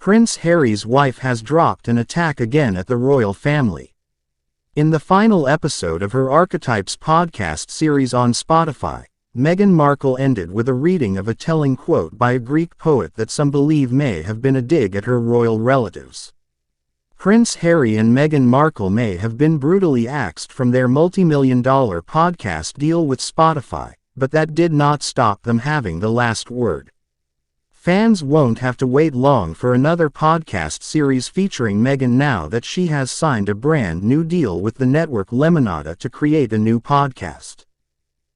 Prince Harry's wife has dropped an attack again at the royal family. In the final episode of her Archetypes podcast series on Spotify, Meghan Markle ended with a reading of a telling quote by a Greek poet that some believe may have been a dig at her royal relatives. Prince Harry and Meghan Markle may have been brutally axed from their multi-million-dollar podcast deal with Spotify, but that did not stop them having the last word. Fans won't have to wait long for another podcast series featuring Meghan now that she has signed a brand new deal with the network Lemonada to create a new podcast.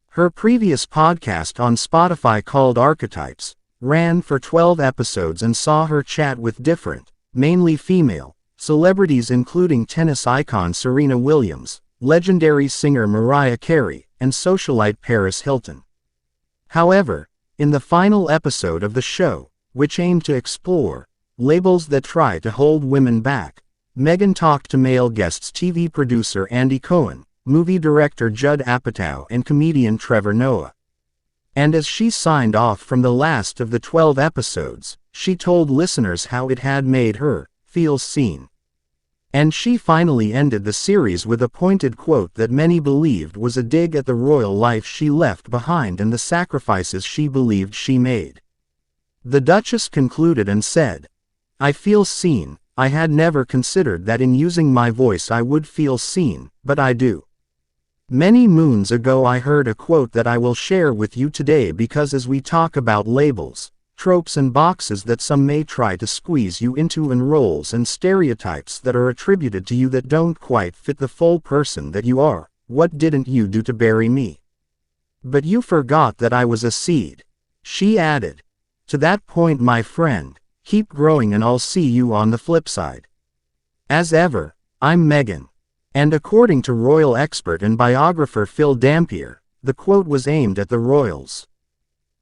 Her previous podcast on Spotify called Archetypes ran for 12 episodes and saw her chat with different, mainly female, celebrities including tennis icon Serena Williams, legendary singer Mariah Carey, and socialite Paris Hilton. However, in the final episode of the show, which aimed to explore labels that try to hold women back, Meghan talked to male guests TV producer Andy Cohen, movie director Judd Apatow and comedian Trevor Noah. And as she signed off from the last of the 12 episodes, she told listeners how it had made her feel seen. And she finally ended the series with a pointed quote that many believed was a dig at the royal life she left behind and the sacrifices she believed she made. The Duchess concluded and said, "I feel seen. I had never considered that in using my voice I would feel seen, but I do. Many moons ago I heard a quote that I will share with you today because as we talk about labels, tropes and boxes that some may try to squeeze you into and roles and stereotypes that are attributed to you that don't quite fit the full person that you are, what didn't you do to bury me? But you forgot that I was a seed." She added, "To that point, my friend, keep growing and I'll see you on the flip side. As ever, I'm Meghan." And according to royal expert and biographer Phil Dampier, the quote was aimed at the royals.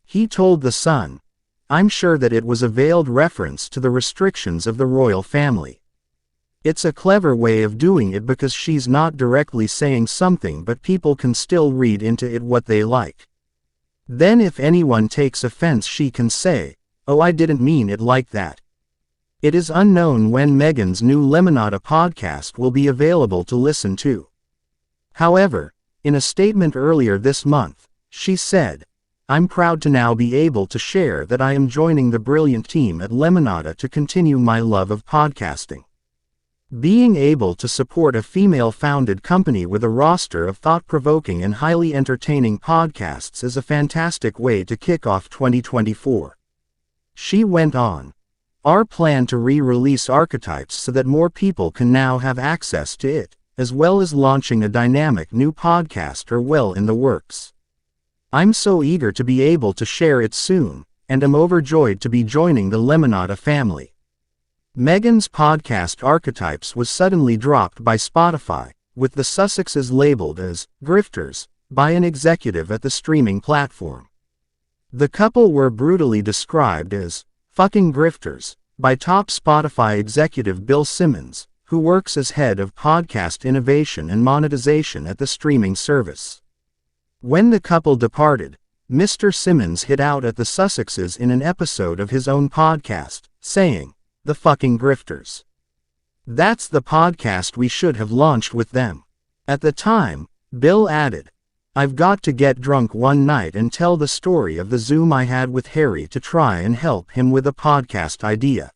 He told The Sun, "I'm sure that it was a veiled reference to the restrictions of the royal family. It's a clever way of doing it because she's not directly saying something but people can still read into it what they like. Then if anyone takes offense she can say, 'Oh, I didn't mean it like that.'" It is unknown when Meghan's new Lemonada podcast will be available to listen to. However, in a statement earlier this month, she said, "I'm proud to now be able to share that I am joining the brilliant team at Lemonada to continue my love of podcasting. Being able to support a female-founded company with a roster of thought-provoking and highly entertaining podcasts is a fantastic way to kick off 2024. She went on, "Our plan to re-release Archetypes so that more people can now have access to it, as well as launching a dynamic new podcast are well in the works. I'm so eager to be able to share it soon, and am overjoyed to be joining the Lemonada family." Meghan's podcast Archetypes was suddenly dropped by Spotify, with the Sussexes labeled as grifters by an executive at the streaming platform. The couple were brutally described as fucking grifters by top Spotify executive Bill Simmons, who works as head of podcast innovation and monetization at the streaming service. When the couple departed, Mr. Simmons hit out at the Sussexes in an episode of his own podcast, saying, "The fucking grifters. That's the podcast we should have launched with them." At the time, Bill added, "I've got to get drunk one night and tell the story of the Zoom I had with Harry to try and help him with a podcast idea.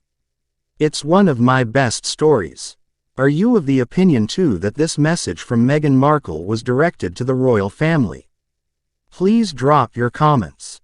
It's one of my best stories." Are you of the opinion too that this message from Meghan Markle was directed to the royal family? Please drop your comments.